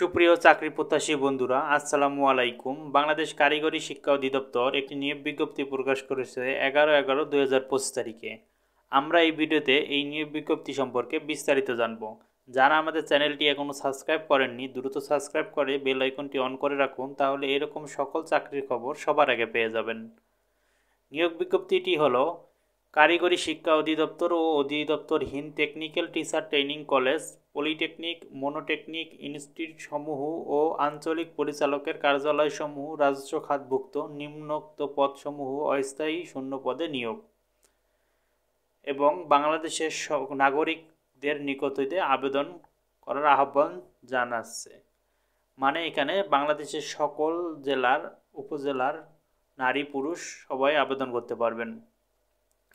সুপ্রিয় চাকরি প্রত্যাশী বন্ধুরা, আসসালামু আলাইকুম। বাংলাদেশ কারিগরি শিক্ষা অধিদপ্তর একটি নিয়োগ বিজ্ঞপ্তি প্রকাশ করেছে 11/11/2025 তারিখে। আমরা এই ভিডিওতে এই নিয়োগ বিজ্ঞপ্তি সম্পর্কে বিস্তারিত জানব। যারা আমাদের চ্যানেলটি এখনও সাবস্ক্রাইব করেননি, দ্রুত সাবস্ক্রাইব করে বেল আইকনটি অন করে রাখুন, তাহলে এরকম সকল চাকরির খবর সবার আগে পেয়ে যাবেন। নিয়োগ বিজ্ঞপ্তিটি হলো কারিগরি শিক্ষা অধিদপ্তর ও অধিদপ্তরহীন technical teacher training college, polytechnic, monotechnic ইনস্টিটিউটসমূহ ও আঞ্চলিক পরিচালকের কার্যালয়সমূহ রাজস্ব খাতভুক্ত নিম্নোক্ত পদসমূহ অস্থায়ী শূন্য পদে নিয়োগ এবং বাংলাদেশের নাগরিকদের নিকট হইতে আবেদন করার আহ্বান জানাচ্ছে। মানে এখানে বাংলাদেশের সকল জেলার, উপজেলার নারী পুরুষ সবাই আবেদন করতে পারবেন।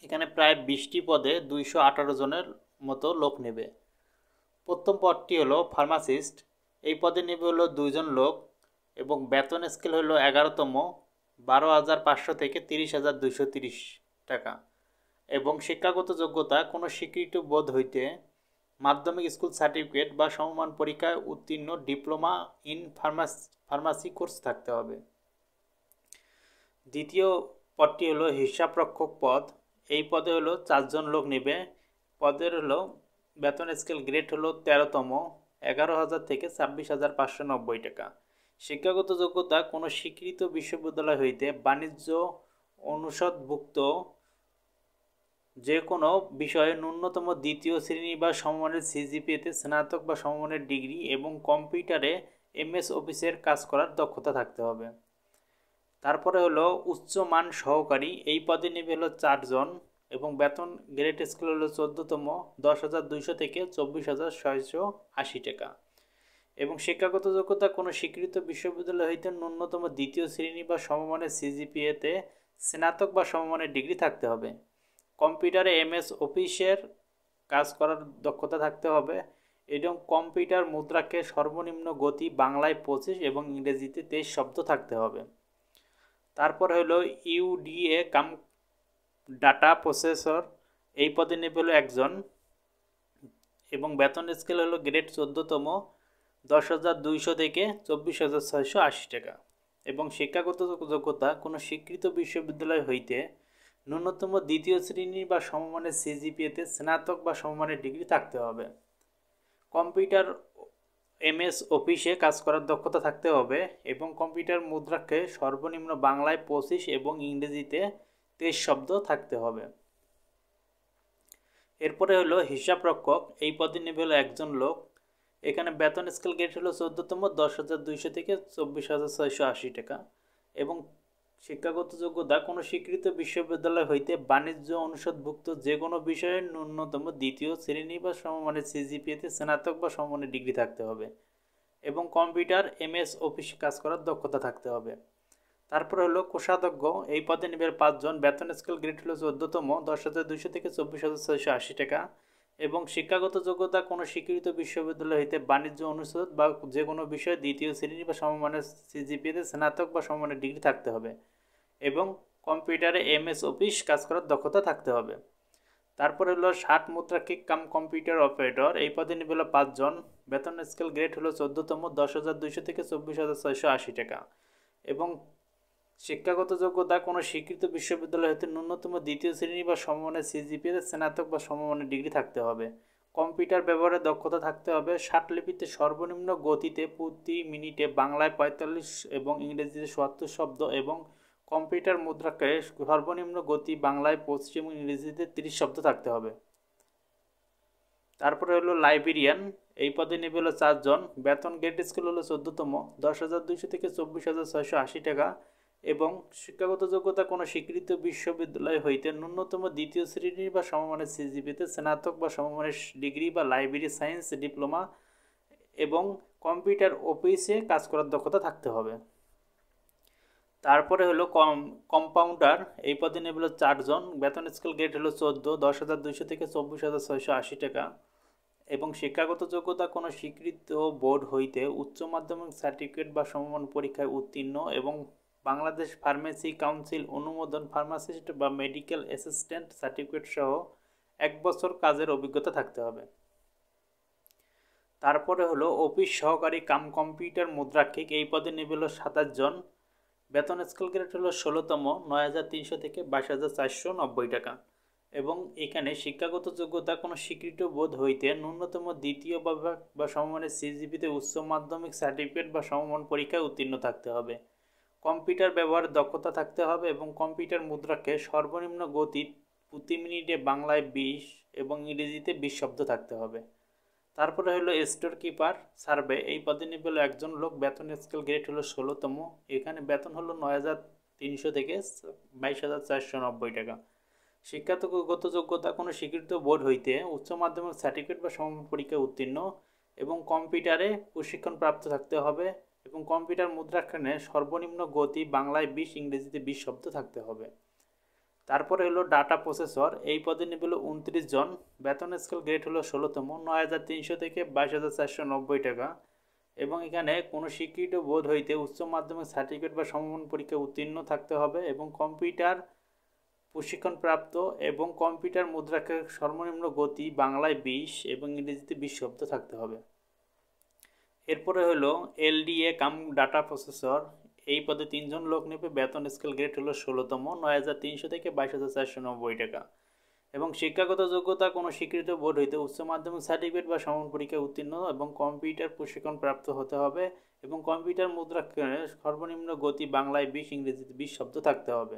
এখানে প্রায় 20টি পদে 218 জনের মতো লোক নেবে। প্রথম পদটি হলো ফার্মাসিস্ট। এই পদে নেবে হলো 2 জন লোক এবং বেতন স্কেল হলো 11তম, 12,500 থেকে 30,230 টাকা এবং শিক্ষাগত যোগ্যতা কোনো স্বীকৃত বোর্ড হইতে মাধ্যমিক স্কুল সার্টিফিকেট বা সমমান পরীক্ষায় উত্তীর্ণ ডিপ্লোমা ইন ফার্মাসি কোর্স থাকতে হবে। দ্বিতীয় পদটি হলো হিসাবরক্ষক পদ। এই পদে হলো 4 জন লোক নেবে। পদের হলো বেতন স্কেল গ্রেড হলো 13তম, 11,000 থেকে 26,590 টাকা। শিক্ষাগত যোগ্যতা কোনো স্বীকৃত বিশ্ববিদ্যালয় হইতে বাণিজ্য অনুষদভুক্ত যে কোনো বিষয়ে ন্যূনতম দ্বিতীয় শ্রেণী বা সমমানের সিজিপিএতে স্নাতক বা সমমানের ডিগ্রি এবং কম্পিউটারে এমএস অফিসের কাজ করার দক্ষতা থাকতে হবে। তারপরে হলো উচ্চমান সহকারী। এই পদে নেবে হলো 4 জন এবং বেতন গ্রেড স্কেল হলো 14তম, 10,200 থেকে 24,680 টাকা এবং শিক্ষাগত যোগ্যতা কোনো স্বীকৃত বিশ্ববিদ্যালয় হইতে ন্যূনতম দ্বিতীয় শ্রেণী বা সমমানের সিজিপিএতে স্নাতক বা সমমানের ডিগ্রি থাকতে হবে। কম্পিউটারে এমএস অফিসের কাজ করার দক্ষতা থাকতে হবে এবং কম্পিউটার মুদ্রাকে সর্বনিম্ন গতি বাংলায় 25 এবং ইংরেজিতে 23 শব্দ থাকতে হবে। তারপর হলো ইউডিএ কাম ডাটা প্রসেসর। এই পদে নেবে হলো 1 জন এবং বেতন স্কেল হলো গ্রেড 14তম, 10,200 থেকে 24,680 টাকা এবং শিক্ষাগত যোগ্যতা কোনো স্বীকৃত বিশ্ববিদ্যালয় হইতে ন্যূনতম দ্বিতীয় শ্রেণী বা সমমানের সিজিপিএতে স্নাতক বা সমমানের ডিগ্রি থাকতে হবে। কম্পিউটার এমএস অফিসে কাজ করার দক্ষতা থাকতে হবে এবং কম্পিউটার মুদ্রাকে সর্বনিম্ন বাংলায় 25 এবং ইংরেজিতে 23 শব্দ থাকতে হবে। এরপরে হলো হিসাবরক্ষক। এই পদে নেবে হলো 1 জন লোক। এখানে বেতন স্কেল গ্রেড হলো 14তম, 10,200 থেকে 24,680 টাকা এবং শিক্ষাগত যোগ্যতা কোনো স্বীকৃত বিশ্ববিদ্যালয় হইতে বাণিজ্য অনুষদভুক্ত যে কোনো বিষয়ে ন্যূনতম দ্বিতীয় শ্রেণী বা সমমানের সিজিপিএতে স্নাতক বা সমমানের ডিগ্রি থাকতে হবে এবং কম্পিউটার এমএস অফিস কাজ করার দক্ষতা থাকতে হবে। তারপর হলো কোষাধ্যক্ষ। এই পদে নেবে 5 জন। বেতন স্কেল গ্রেড হলো 14তম, 10,200 থেকে 24,680 টাকা এবং শিক্ষাগত যোগ্যতা কোনো স্বীকৃত বিশ্ববিদ্যালয় হইতে বাণিজ্য অনুষদ বা যে কোনো বিষয়ে দ্বিতীয় শ্রেণী বা সমমানের সিজিপিএতে স্নাতক বা সমমানের ডিগ্রি থাকতে হবে এবং কম্পিউটারে এমএস অফিস কাজ করার দক্ষতা থাকতে হবে। তারপরে হলো 60 মুদ্রাক্ষিক কাম কম্পিউটার অপারেটর। এই পদে নেবে হলো 5 জন। বেতন স্কেল গ্রেড হলো 14তম, 10,200 থেকে 24,680 টাকা এবং শিক্ষাগত যোগ্যতা কোনো স্বীকৃত বিশ্ববিদ্যালয় হতে ন্যূনতম দ্বিতীয় শ্রেণী বা সমমানের সিজিপিএতে স্নাতক বা সমমানের ডিগ্রি থাকতে হবে। কম্পিউটার ব্যবহারের দক্ষতা থাকতে হবে। ষাটলিপিতে সর্বনিম্ন গতিতে প্রতি মিনিটে বাংলায় 45 এবং ইংরেজিতে 77 শব্দ এবং কম্পিউটার মুদ্রাকে সর্বনিম্ন গতি বাংলায় 25 এবং ইংরেজিতে 30 শব্দ থাকতে হবে। তারপরে হলো লাইব্রেরিয়ান। এই পদে নেবে হলো 4 জন। বেতন গ্রেড স্কেল হলো 14তম, 10,200 থেকে 24,680 টাকা এবং শিক্ষাগত যোগ্যতা কোনো স্বীকৃত বিশ্ববিদ্যালয় হইতে ন্যূনতম দ্বিতীয় শ্রেণী বা সমমানের সিজিপিতে স্নাতক বা সমমানের ডিগ্রি বা লাইব্রেরি সায়েন্স ডিপ্লোমা এবং কম্পিউটার অফিসে কাজ করার দক্ষতা থাকতে হবে। তারপরে হলো কম্পাউন্ডার। এই পদে নেবে হলো 4 জন। বেতন স্কেল গ্রেড হলো 14, 10,200 থেকে 24,680 টাকা এবং শিক্ষাগত যোগ্যতা কোনো স্বীকৃত বোর্ড হইতে উচ্চ মাধ্যমিক সার্টিফিকেট বা সমমান পরীক্ষায় উত্তীর্ণ এবং বাংলাদেশ ফার্মেসি কাউন্সিল অনুমোদন ফার্মাসিস্ট বা মেডিকেল অ্যাসিস্ট্যান্ট সার্টিফিকেট সহ 1 বছর কাজের অভিজ্ঞতা থাকতে হবে। তারপরে হলো অফিস সহকারী কাম কম্পিউটার মুদ্রাক্ষিক, এই পদে নিবে হলো 27 জন, বেতন স্কেল গ্রেড হলো 16তম, 9,300 থেকে 22,490 টাকা। এবং এখানে শিক্ষাগত যোগ্যতা কোনো স্বীকৃত বোর্ড হইতে ন্যূনতম দ্বিতীয় বিভাগ বা সমমানের সিজিপিতে উচ্চ মাধ্যমিক সার্টিফিকেট বা সমমান পরীক্ষায় উত্তীর্ণ থাকতে হবে। কম্পিউটার ব্যবহারের দক্ষতা থাকতে হবে এবং কম্পিউটার মুদ্রাকে সর্বনিম্ন গতি প্রতি মিনিটে বাংলায় 20 এবং ইংরেজিতে 20 শব্দ থাকতে হবে। তারপরে হলো স্টোর কিপার সার্ভে, এই পদে নিবে হলো একজন লোক, বেতন স্কেল গ্রেড হলো 16তম, এখানে বেতন হলো 9,300 থেকে 22,490 টাকা। শিক্ষাগত যোগ্যতা কোনো স্বীকৃত বোর্ড হইতে উচ্চ মাধ্যমিক সার্টিফিকেট বা সমমান পরীক্ষায় উত্তীর্ণ এবং কম্পিউটারে প্রশিক্ষণ প্রাপ্ত থাকতে হবে এবং কম্পিউটার মুদ্রাক্ষণে সর্বনিম্ন গতি বাংলায় 20 ইংরেজিতে 20 শব্দ থাকতে হবে। তারপরে হলো ডাটা প্রসেসর, এই পদে নিবে হলো 29 জন, বেতন স্কেল গ্রেড হলো 16তম, 9,300 থেকে 22,490 টাকা এবং এখানে কোনো স্বীকৃত বোর্ড হইতে উচ্চ মাধ্যমিক সার্টিফিকেট বা সমমান পরীক্ষায় উত্তীর্ণ থাকতে হবে এবং কম্পিউটার প্রশিক্ষণপ্রাপ্ত এবং কম্পিউটার মুদ্রাক্ষের সর্বনিম্ন গতি বাংলায় 20 এবং ইংরেজিতে 20 শব্দ থাকতে হবে। এরপরে হলো এলডিএ কাম ডাটা প্রসেসর, এই পদে 3 জন লোক নেবে, বেতন স্কেল গ্রেড হলো 16তম, 9,300 থেকে 22,490 টাকা এবং শিক্ষাগত যোগ্যতা কোনো স্বীকৃত বোর্ড হইতে উচ্চ মাধ্যমিক সার্টিফিকেট বা সমান পরীক্ষায় উত্তীর্ণ এবং কম্পিউটার প্রশিক্ষণ প্রাপ্ত হতে হবে এবং কম্পিউটার মুদ্রাক্ষণের সর্বনিম্ন গতি বাংলায় 20 ইংরেজিতে 20 শব্দ থাকতে হবে।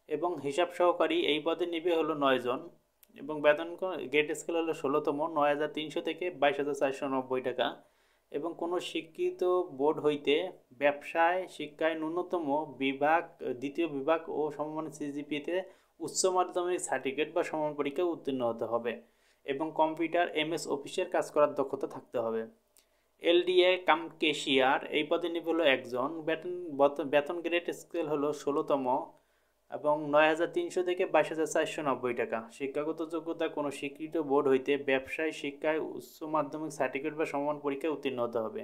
এবং হিসাব সহকারী, এই পদে নিবে হলো 9 জন এবং বেতন গ্রেড স্কেল হলো 16তম, 9,300 থেকে 22,490 টাকা এবং কোনো স্বীকৃত বোর্ড হইতে ব্যবসায় শিক্ষায় ন্যূনতম বিভাগ দ্বিতীয় বিভাগ ও সমমানের সিজিপিতে উচ্চ মাধ্যমিক সার্টিফিকেট বা সমান পরীক্ষায় উত্তীর্ণ হতে হবে এবং কম্পিউটার এমএস অফিসের কাজ করার দক্ষতা থাকতে হবে। এলডিএ কাম কেশিয়ার, এই পদে নিবে হলো একজন, বেতন গ্রেড স্কেল হলো 16তম এবং 9,300 থেকে 22,490 টাকা। শিক্ষাগত যোগ্যতা কোনো স্বীকৃত বোর্ড হইতে ব্যবসায় শিক্ষায় উচ্চ মাধ্যমিক সার্টিফিকেট বা সমমান পরীক্ষায় উত্তীর্ণ হতে হবে।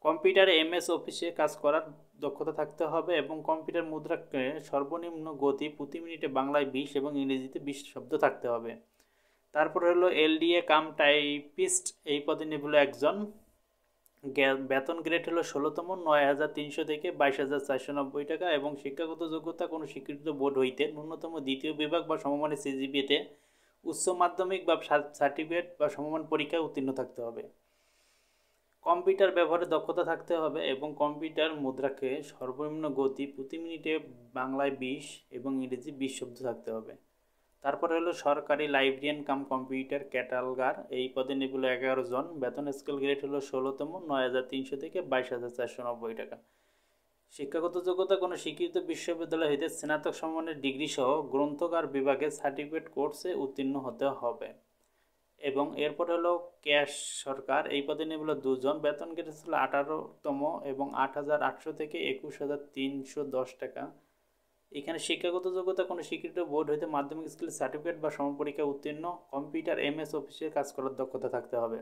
কম্পিউটারে এমএস অফিসে কাজ করার দক্ষতা থাকতে হবে এবং কম্পিউটার মুদ্রাকে সর্বনিম্ন গতি প্রতি মিনিটে বাংলায় 20 এবং ইংরেজিতে 20 শব্দ থাকতে হবে। তারপরে হলো এলডিএ কাম টাইপিস্ট, এই পদে নিবে হলো একজন, বেতন গ্রেড হলো 16তম, 9,300 থেকে 22,490 টাকা এবং শিক্ষাগত যোগ্যতা কোনো স্বীকৃত বোর্ড হইতে ন্যূনতম দ্বিতীয় বিভাগ বা সমমানের সিজিপিতে উচ্চ মাধ্যমিক বা সার্টিফিকেট বা সমমান পরীক্ষায় উত্তীর্ণ থাকতে হবে। কম্পিউটার ব্যবহারে দক্ষতা থাকতে হবে এবং কম্পিউটার মুদ্রাকে সর্বনিম্ন গতি প্রতি মিনিটে বাংলায় 20 এবং ইংরেজি 20 শব্দ থাকতে হবে। তারপরে হলো সরকারি লাইব্রেরিয়ান কাম কম্পিউটার ক্যাটালগার, এই পদে নিবে হলো 11 জন, বেতন স্কেল গ্রেড হলো 16তম, 9,300 থেকে 22,490 টাকা। শিক্ষাগত যোগ্যতা কোনো স্বীকৃত বিশ্ববিদ্যালয় হইতে স্নাতক সমমানের ডিগ্রি সহ গ্রন্থকার বিভাগে সার্টিফিকেট কোর্সে উত্তীর্ণ হতে হবে। এবং এরপর হলো ক্যাশ সরকার, এই পদে নিবে হলো 2 জন, বেতন গ্রেড হলো 18তম এবং 8,800 থেকে 21,310 টাকা। এখানে শিক্ষাগত যোগ্যতা কোনো স্বীকৃত বোর্ড হইতে মাধ্যমিক স্কুলের সার্টিফিকেট বা সমপরীক্ষায় উত্তীর্ণ, কম্পিউটার এমএস অফিসে কাজ করার দক্ষতা থাকতে হবে।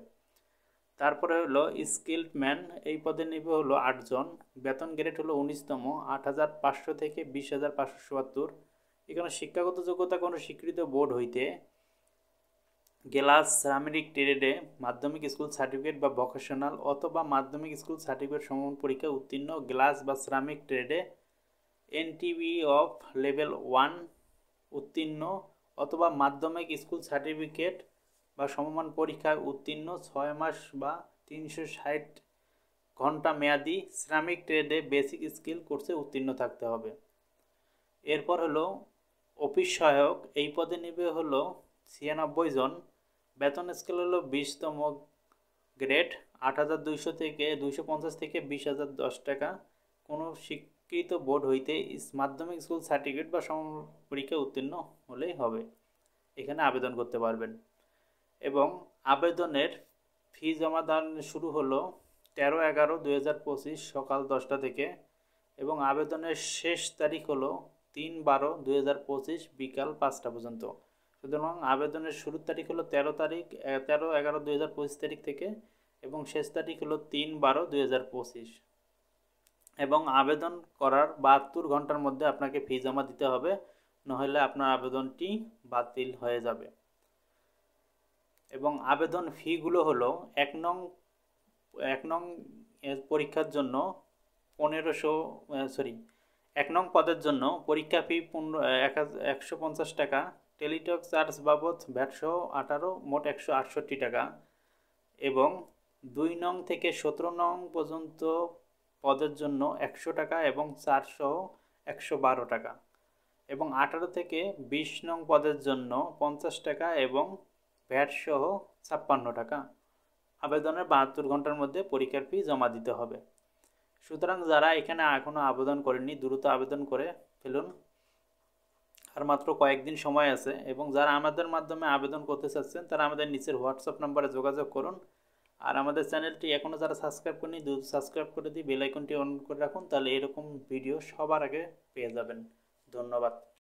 তারপরে হলো স্কিল্ড ম্যান, এই পদে নিবে হলো 8 জন, বেতন গ্রেড হলো 19তম, 8,500 থেকে 20,577। এখানে শিক্ষাগত যোগ্যতা কোনো স্বীকৃত বোর্ড হইতে গ্লাস সিরামিক ট্রেডে মাধ্যমিক স্কুল সার্টিফিকেট বা ভোকেশনাল অথবা মাধ্যমিক স্কুল সার্টিফিকেট সমমান পরীক্ষায় উত্তীর্ণ, গ্লাস বা সিরামিক ট্রেডে এনটিবি অফ লেভেল 1 উত্তীর্ণ অথবা মাধ্যমিক স্কুল সার্টিফিকেট বা সমমান পরীক্ষায় উত্তীর্ণ 6 মাস বা 360 ঘন্টা মেয়াদি সিরামিক ট্রেডে বেসিক স্কিল কোর্সে উত্তীর্ণ থাকতে হবে। এরপর হলো অফিস সহায়ক, এই পদে নিবে হলো 96 জন, বেতন স্কেল হলো 20তম গ্রেড, 8,200 থেকে 250 থেকে 20,010 টাকা। কোনো স্বীকৃত বোর্ড হইতে মাধ্যমিক স্কুল সার্টিফিকেট বা সম পরীক্ষায় উত্তীর্ণ হলেই হবে, এখানে আবেদন করতে পারবেন। এবং আবেদনের ফি জমাদান শুরু হলো 13/11/2025 সকাল 10টা থেকে এবং আবেদনের শেষ তারিখ হলো 3/12/2025 বিকাল 5টা পর্যন্ত। সুতরাং আবেদনের শুরুর তারিখ হলো 13/11/2025 তারিখ থেকে এবং শেষ তারিখ হলো 3/12/2025 এবং আবেদন করার 72 ঘন্টার মধ্যে আপনাকে ফি জমা দিতে হবে, নইলে আপনার আবেদনটি বাতিল হয়ে যাবে। এবং আবেদন ফিগুলো হলো 1 নং 1 নং পরীক্ষার জন্য 1 নং পদের জন্য পরীক্ষা ফি 150 টাকা, টেলিটক চার্জ বাবদ ভ্যাট সহ 18 মোট 168 টাকা এবং 2 নং থেকে 17 নং পর্যন্ত পদের জন্য 100 টাকা এবং চার্জ সহ 112 টাকা এবং 18 থেকে 20 নং পদের জন্য 50 টাকা এবং ভ্যাট সহ 56 টাকা। আবেদনের 72 ঘন্টার মধ্যে পরীক্ষার ফি জমা দিতে হবে। সুতরাং যারা এখানে এখনও আবেদন করেননি দ্রুত আবেদন করে ফেলুন, আর মাত্র কয়েকদিন সময় আছে। এবং যারা আমাদের মাধ্যমে আবেদন করতে চাচ্ছেন তারা আমাদের নিচের হোয়াটসঅ্যাপ নাম্বারে যোগাযোগ করুন। আর আমাদের চ্যানেলটি এখনও যারা সাবস্ক্রাইব করেনি দ্রুত সাবস্ক্রাইব করে দিয়ে বেল আইকনটি অন করে রাখুন, তাহলে এরকম ভিডিও সবার আগে পেয়ে যাবেন। ধন্যবাদ।